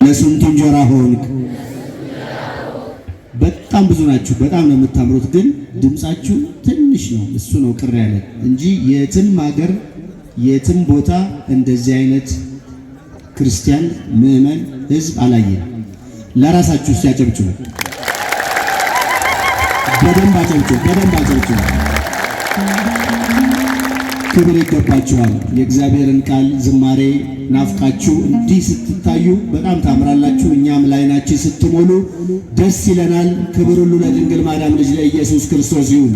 ለስንቱ እንጀራ ሆንክ። በጣም ብዙ ናችሁ፣ በጣም ነው የምታምሩት፣ ግን ድምጻችሁ ትንሽ ነው። እሱ ነው ቅር ያለ እንጂ የትም ሀገር የትም ቦታ እንደዚህ አይነት ክርስቲያን ምዕመን ህዝብ አላየንም። ለራሳችሁ ሲያጨብጭቡ በደንብ አጨብጭቡ፣ በደንብ አጨብጭቡ። ክብር ይገባችኋል። የእግዚአብሔርን ቃል ዝማሬ ናፍቃችሁ እንዲህ ስትታዩ በጣም ታምራላችሁ። እኛም ላይናችን ስትሞሉ ደስ ይለናል። ክብር ሁሉ ለድንግል ማርያም ልጅ ለኢየሱስ ክርስቶስ ይሁን።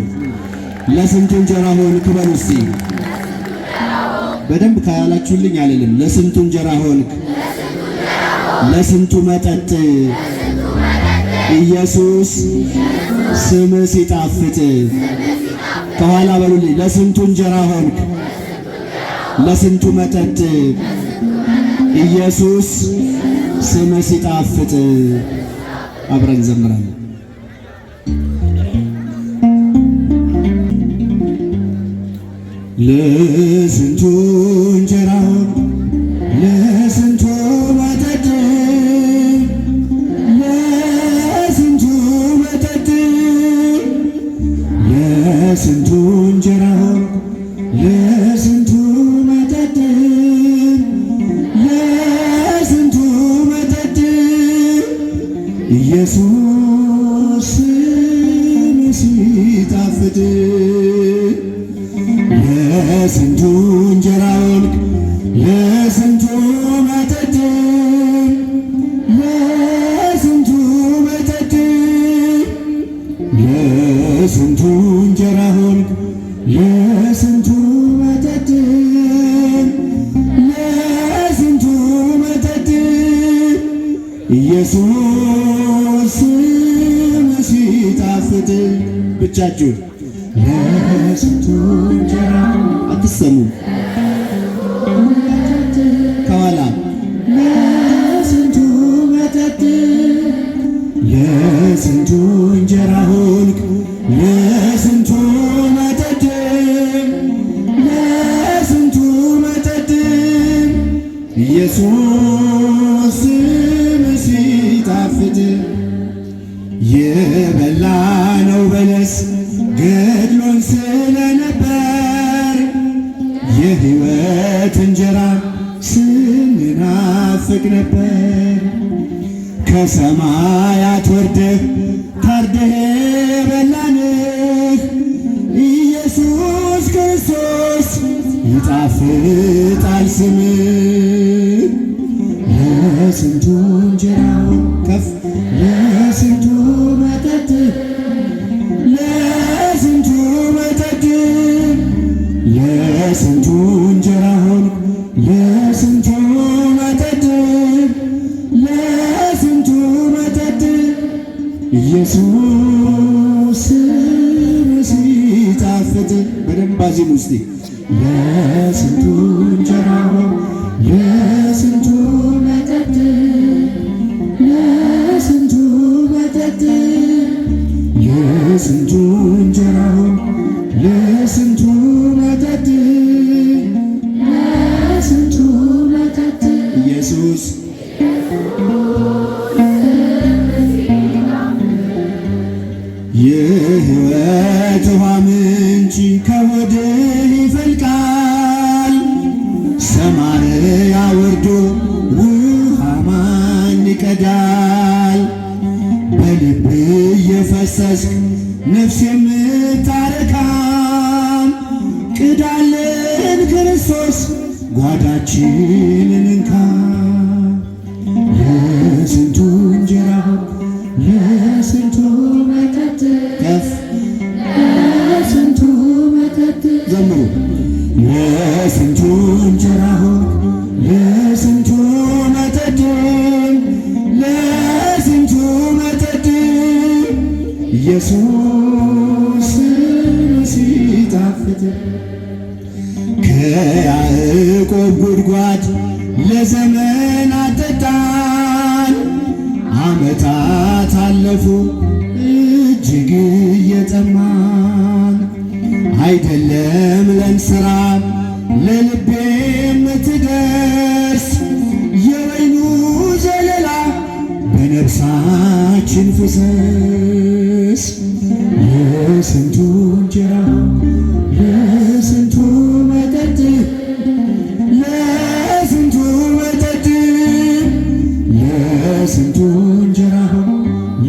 ለስንቱ እንጀራ ሆንክ በሉ እስቲ። በደንብ ካላችሁልኝ አልልም። ለስንቱ እንጀራ ሆንክ፣ ለስንቱ መጠጥ ኢየሱስ ስም ሲጣፍጥ። ከኋላ በሉልኝ። ለስንቱ እንጀራ ሆንክ፣ ለስንቱ መጠጥ ኢየሱስ ስም ሲጣፍጥ። አብረን ዘምራለን። ለስንቱ እንጀራ ሆንክ፣ ለስንቱ መጠጥ ለስንቱ መጠጥ ለስንቱ እንጀራ ሆንክ፣ ለስንቱ መጠጥ ለስንቱ መጠጥ ኢየሱስ ስም ሲጣፍጥ። ለስንቱ እንጀራ ሆንክ፣ ለስንቱ መጠጥ ለስንቱ መጠጥ ለስንቱ እንጀራ ሆንክ፣ ለስንቱ መጠጥ ለስንቱ መጠጥ ኢየሱስ ስም ሲጣፍጥ። ብቻችሁን ለስንቱ እንጀራ አትሰሙ። ከኋላ ለስንቱ መጠጥ ለስንቱ እንጀራ ሆንክ፣ ለስንቱ መጠጥ ለስንቱ መጠጥ ኢየሱስ ስም ሲጣፍጥ። የበላነው በለስ ገድሎን ስለነበር የሕይወት እንጀራ ስንናፍቅ ነበር። ከሰማያት ወርደህ ታርደህ በላንህ ኢየሱስ ክርስቶስ ይጣፍጣል ስምህ። ለስንቱ እንጀራ ከፍ ለስንቱ መጠጥ ለስንቱ መጠጥ ለስንቱ እንጀራ ሆንክ፣ ለስንቱ መጠጥ ለስንቱ መጠጥ ኢየሱስ ስም ሲጣፍጥ። በደንብ አዜሙ እስቲ። ለስንቱ እንጀራ ሆንክ፣ ለስንቱ መጠጥ ለስንቱ መጠጥ ለስንቱ እንጀራ ሆንክ፣ ለስንቱ መጠጥ ለስንቱ መጠጥ ኢየሱስ የሕይወት ውሃ ምንጭ ከሆድህ ይፈልቃል። ሰማርያ ወርዶ ውሃ ማን ይቀዳል? በልብ እየፈሰስክ ነፍስ የምታረካም ቅዳልን ክርስቶስ ጓዳችንን እንካ። ለስንቱ እንጀራ ለስንቱ መጠጥ ከፍ ለስንቱ መጠጥ ዘምሩ። ለስንቱ እንጀራ ለስንቱ መጠጥ ለስንቱ መጠጥ ኢየሱስ ሲጣፍጥ። ከያዕቆብ ጉድጓድ ለዘመናት ጠጣን፣ ዓመታት አለፉ እጅግ እየጠማን። አይደለም ለእንስራ ለልቤ የምትደርስ የወይኑ ዘለላ የነፍሳችን ፍሰስ ለስንቱ እንጀራ ለስንቱ መጠጥ ለስንቱ መጠጥ ለስንቱ እንጀራ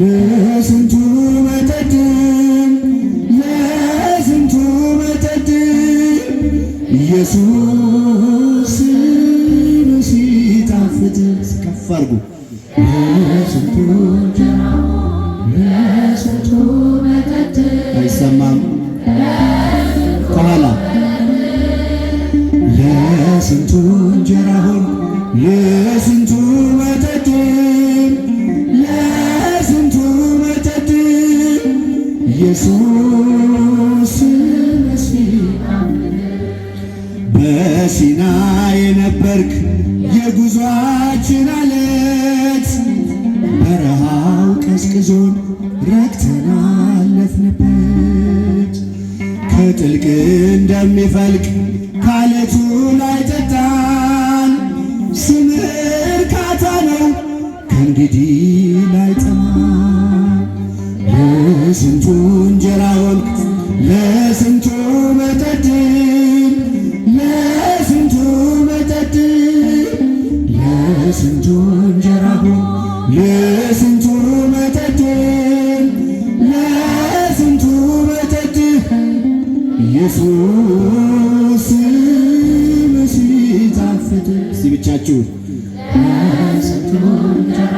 ለስንቱ መጠጥ ለስንቱ መጠጥ ኢየሱስ ሲጣፍጥ ከፍ አድርጉ ለስንቱ እንጀራ ለስንቱ መጠጥ አይሰማም ከኋላ ለስንቱ እንጀራ ለስንቱ መጠጥ ለስንቱ መጠጥ ኢየሱስ በሲና የነበርክ የጉዟችን አለት በረሃው ቀዝቅዞን ረክተን አለፍንበት። ከጥልቅ እንደሚፈልቅ ካለቱ ላይ ጠጣን። ስምህ እርካታ ነው ከእንግዲህ ላይ ጠማን። ለስንቱ እንጀራ ሆንክ ለስንቱ መጠጥ ለስንቱ መጠጥ ለስንቱ እንጀራ ሆንክ ለስንቱ መጠጥ ለስንቱ መጠጥ ኢየሱስ ሲጣፍጥ እስቲ ብቻችሁ ለስንቱ እንጀራ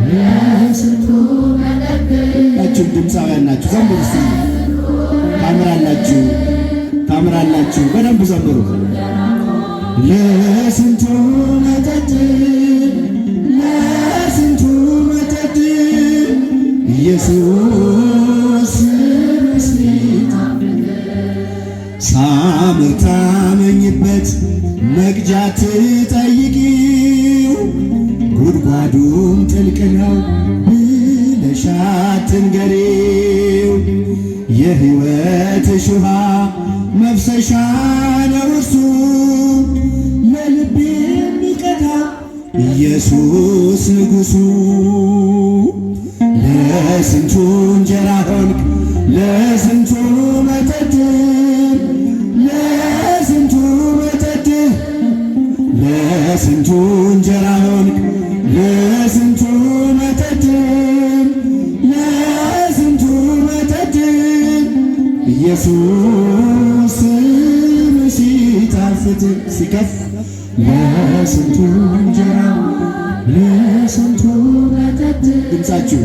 ለስንቱ መጠጥ ያችሁ ድምፃውያን ናችሁ ዘምሩ እስቲ ታምራላችሁ ታምራላችሁ በደንብ ዘምሩ ለስንቱ መጠጥ ለስንቱ መጠጥ ኢየሱስ ሳምር ታመኝበት መቅጃ ትጠይቂው ጉድጓዱም ጥልቅ ነው ብለሽ አትንገሪው። የሕይወትሽ ውሃ መፍሰሻ ነው እርሱ ለልቤ የሚቀዳ ኢየሱስ ንጉሡ። ለስንቱ እንጀራ ሆንክ ለስንቱ መጠጥ ለስንቱ መጠጥ ለስንቱ እንጀራ ሆንክ ለስንቱ መጠጥ ለስንቱ መጠጥ ኢየሱስ ሲጣፍጥ ሲከፍ ለስንቱ እንጀራ ለስንቱ መጠጥ ድምፃችሁ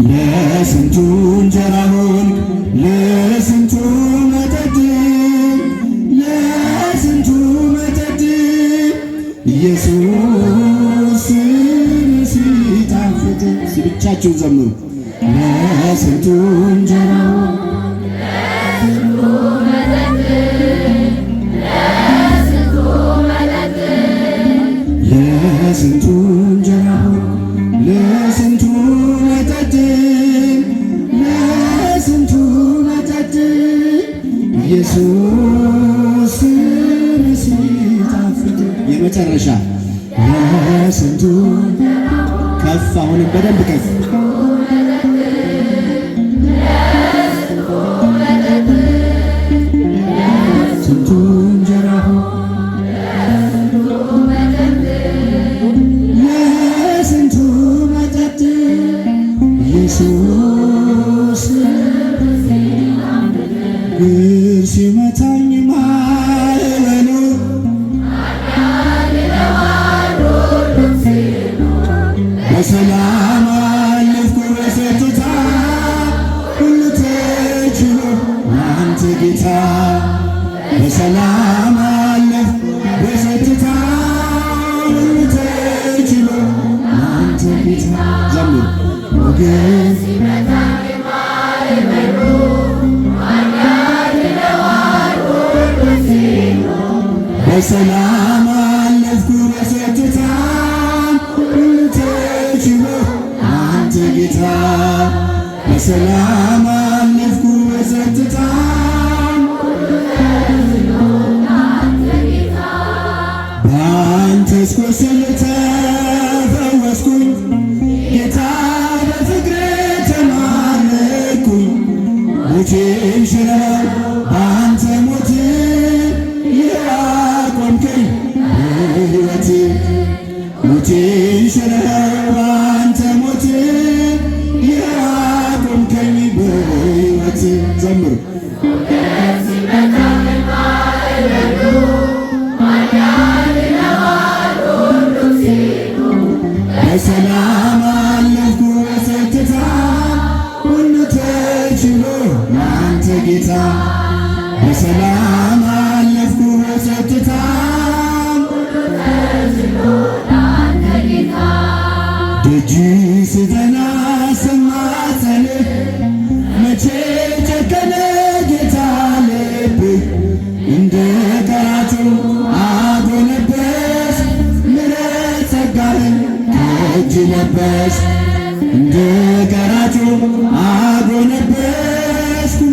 ለስንቱ እንጀራ ሆንክ ለስንቱ መጠጥ ለስንቱ መጠጥ ኢየሱስ ሲጣፍጥ ብቻችሁን ዘምሩ ለስንቱ እንጀራ ለስንቱ መጠጥ ለስንቱ መጠጥ ለስንቱ እንጀራ ለስንቱ መጠጥ ለስንቱ መጠጥ ኢየሱስ ሲጣፍጥ የመጨረሻ ለስንቱ ከፍ አሁንም በደንብ ከፍ ስንቱ እንጀራ ለስንቱ መጠጥ ኢየሱስ ግር ሲመታኝ ማዕበሉ በሰላም አለፍኩ በጸጥታ ሁሉ ተችሎ አንተ ጌታ በሰላም አለፍኩ በጸጥታ ሁሉ ተችሎ አንተ ጌታ ዘምሩ ሞገስ በሰላም አለፍኩ በጸጥታ ሁሉ ተችሎ አንተ ጌታ በሰላም አለፍኩ በጸጥታ ባንተስ ቁስል ተፈወስኩኝ ጌታ በፍቅር ተማረኩኝ ሞቴን ሽረህ ባንተ ሞት ያቆምከኝ በሕይወት ሞቴን ሽረህ ባንተ ሞት ያቆምከኝ በሕይወት ዘምሩ በሰላም አለፍኩ በጸጥታ ሁሉ ተችሎ ላንተ ጌታ በሰላም አለፍኩ በጸጥታ ደጅ ስጠና ስማጸንህ መቼ ጨከነ ጌታ ልብህ እንደ ቀራጩ አጎነበስ ምሕረት ጸጋህን ከእጅ ለበስ እንደ ቀራጩ አጎነበስኩ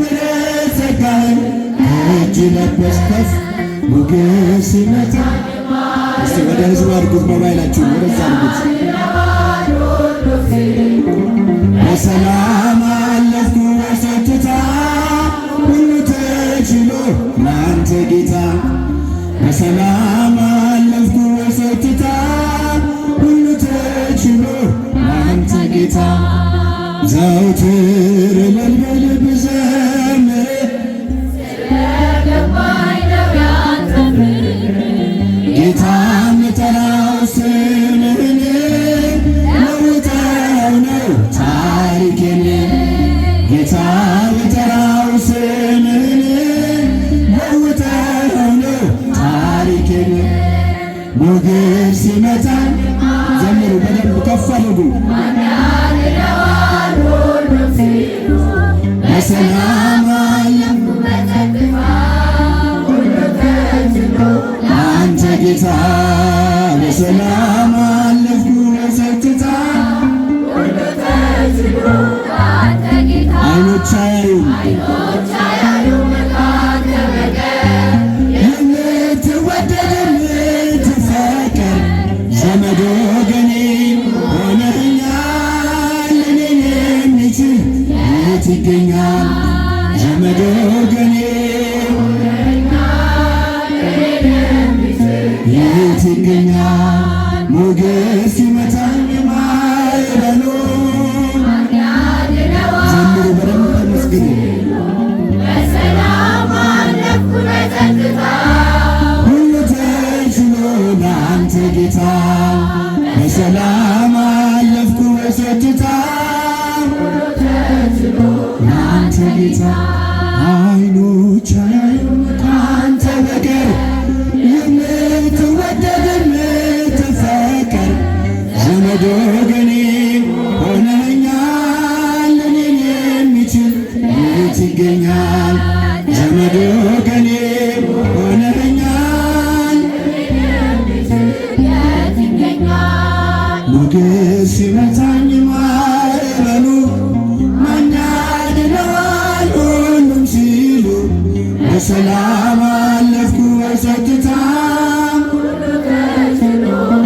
ምሕረት ጸጋህን ከእጅ ለበስ ከፍ ሞገስ ሲመጣ እስቲ ወደ ህዝቡ አድርጉት ሞባይላችሁ ወደዛ አድርጉት በሰላም አለፍኩ በጸጥታ ሁሉ ተችሎ ላንተ ጌታ በሰላም አለፍኩ በጸጥታ ሁሉ ተችሎ ላንተ ጌታ ዘውትር እልል ብዘምር ስለገባኝ ነው ያንተ ፍቅር ጌታ የምጠራው ስምህን ለውጠው ነው ታሪኬን ጌታ የምጠራው ስምህን ለውጠው ነው ታሪኬን ሞገስ ሲመጣ ዘምሩ በደንብ ከፍ አድርጉ በሰላም አለፍኩ በጸጥታ ሁሉ ተችሎ ላንተ ጌታ በሰላም አለፍኩ በጸጥታ ሁሉ ተችሎ ላንተ ጌታ ዓይኖች አያዩም ካንተ በቀር የምትወደድ የምትፈቀር ዘመድ ወገኔ ሆነኸኛል እኔን የሚችል የት ይገኛል ዘመድ ወገኔ የት ይገኛል ሞገስ ሲመታኝ ማዕበሉ ዘምሩ በደንብ ተመስግኑ በሰላም አለፍኩ በጸጥታ ሁሉ ተችሎ ላንተ ጌታ በሰላም አለፍኩ በጸጥታ ላንተ ጌታ ዓይኖች አያዩም ካንተ በቀር የምትወደድ የምትፈቀር ዘመድ ወገኔ ሆነኸኛል እኔን የሚችል የት ይገኛል ዘመድ ወገኔ ሆነኸኛል ሞገስ ሲመታኝ ማዕበሉ ማን ያድነዋል ሁሉም ሲሉ በሰላም አለፍኩ በጸጥታ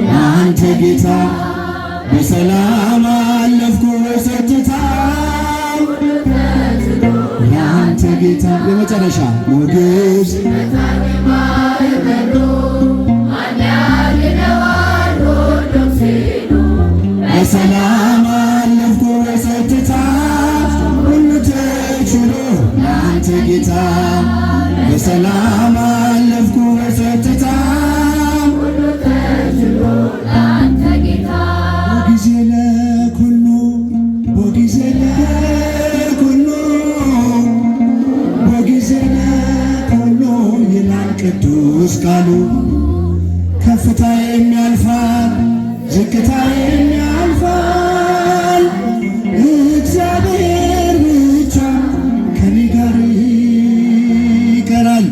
ላንተ ጌታ በሰላም አለፍኩ በጸጥታ ላንተ ጌታ የመጨረሻ ሞገስ በሰላም አለፍኩ በጸጥታ ሁሉ ተችሎ ላንተ ጌታ በሰላም አለፍኩ በጸጥታ ሁሉ ተችሎ ላንተ ጌታ በጊዜ ለኩሉ በጊዜ ለኩሉ በጊዜ ለኩሉ ይላል ቅዱስ ቃሉ ከፍታ የሚያልፋል ዝቅታ የሚያልፋል እግዚአብሔር ብቻ ከኔ ጋር ይቀራል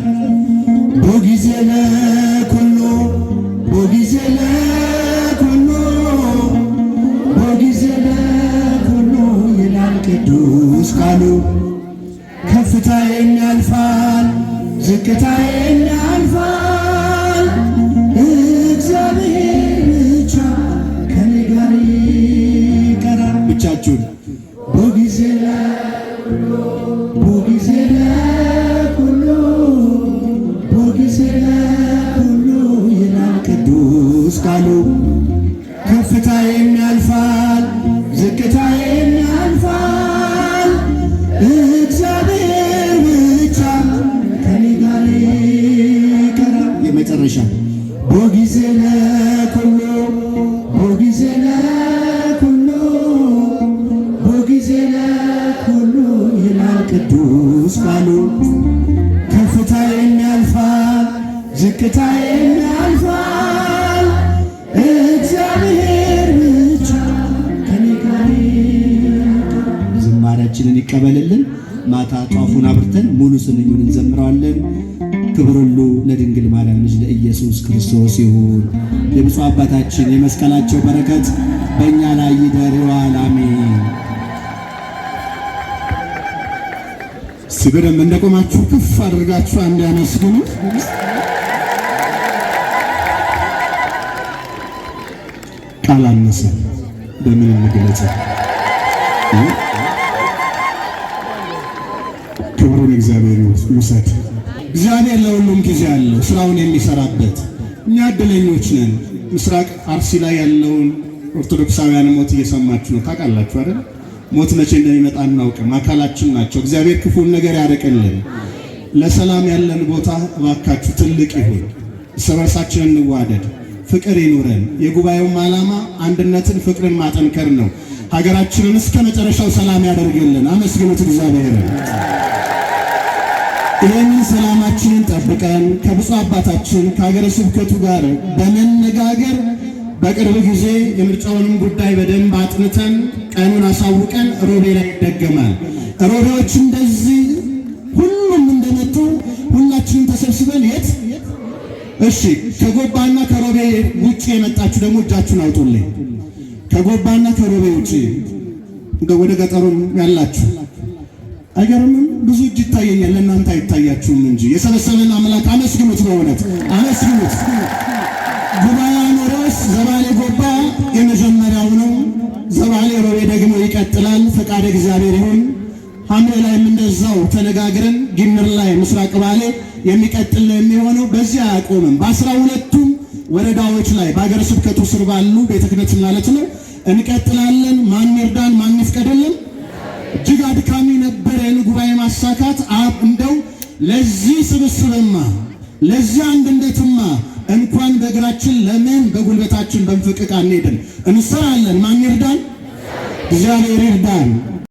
በጊዜ ለኩሉ በጊዜ ለኩሉ በጊዜ ለኩሉ ይላል ቅዱስ ቃሉ ከፍታ የሚያልፋል ዝቅታ የሚያልፋል እግዚአብሔር እጆቻችሁን በጊዜ ለኩሉ በጊዜ ለኩሉ በጊዜ ለኩሉ ይላል ቅዱስ ቃሉ። ከፍታዬም ያልፋል ዝቅታዬም ያልፋል እግዚአብሔር ብቻ ከኔ ጋር ይቀራል። የመጨረሻ በጊዜ ለኩሉ በጊዜ ለኩሉ በጊዜ ለኩሉ ይላል ቅዱስ ቃሉ። ከፍታዬም ያልፋል ዝቅታዬም ያልፋል እግዚአብሔር ብቻ ከኔ ጋር ይቀራል። ዝማሬያችንን ይቀበልልን። ማታ ጧፉን አብርተን ሙሉ ስንኙን እንዘምረዋለን። ክብር ሁሉ ለድንግል ማርያም ልጅ ለኢየሱስ ክርስቶስ ይሁን። የብፁዕ አባታችን የመስቀላቸው በረከት በእኛ ላይ ይደር ይዋል። አሜን። ሲበደም እንደቆማችሁ ከፍ አድርጋችሁ አንድ ያመስግኑ። ቃል አነሰ በምን እንግለጸው? ክብሩን እግዚአብሔር ይውሰድ። እግዚአብሔር ለሁሉም ጊዜ አለው ስራውን የሚሰራበት። እኛ እድለኞች ነን። ምስራቅ አርሲ ላይ ያለውን ኦርቶዶክሳውያን ሞት እየሰማችሁ ነው። ታውቃላችሁ አይደል? ሞት መቼ እንደሚመጣ አናውቅም። አካላችን ናቸው። እግዚአብሔር ክፉን ነገር ያርቅልን። ለሰላም ያለን ቦታ እባካችሁ ትልቅ ይሁን። እርስ በርሳችን እንዋደድ፣ ፍቅር ይኑረን። የጉባኤውም ዓላማ አንድነትን፣ ፍቅርን ማጠንከር ነው። ሀገራችንን እስከ መጨረሻው ሰላም ያደርግልን። አመስግኑት እግዚአብሔርን። ይህንን ሰላማችንን ጠብቀን ከብፁዕ አባታችን ከሀገረ ስብከቱ ጋር በመነጋገር በቅርብ ጊዜ የምርጫውንም ጉዳይ በደንብ አጥንተን ቀኑን አሳውቀን ሮቤ ላይ ይደገማል። ሮቤዎች እንደዚህ ሁሉም እንደመጡ ሁላችንም ተሰብስበን የት እሺ፣ ከጎባና ከሮቤ ውጪ የመጣችሁ ደግሞ እጃችሁን አውጡልኝ። ከጎባና ከሮቤ ውጪ ወደ ገጠሩም ያላችሁ አይገርምም? ብዙ እጅ ይታየኛል፣ ለእናንተ አይታያችሁም እንጂ የሰበሰበን አምላክ አመስግኑት፣ በእውነት አመስግኑት። ጉባኤ ኖሮስ ዘባሌ ጎባ የመጀመሪያው ነው። ዘባሌ ሮቤ ደግሞ ይቀጥላል። ፈቃደ እግዚአብሔር ይሁን። ሐምሌ ላይም እንደዛው ተነጋግረን ጊምር ላይ ምስራቅ ባሌ የሚቀጥል ነው የሚሆነው። በዚህ አያቆምም። በ12ቱም ወረዳዎች ላይ በሀገረ ስብከቱ ስር ባሉ ቤተ ክህነት ማለት ነው እንቀጥላለን። ማን ይርዳን? ማን ይፍቀድልን? እጅግ አድካሚ ነበረን ጉባኤ ማሳካት። እንደው ለዚህ ስብስብማ ለዚህ አንድነትማ እንኳን በእግራችን ለምን በጉልበታችን በንፍቅቅ አንሄድም? እንሰራለን። ማን ይርዳን? እግዚአብሔር ይርዳን።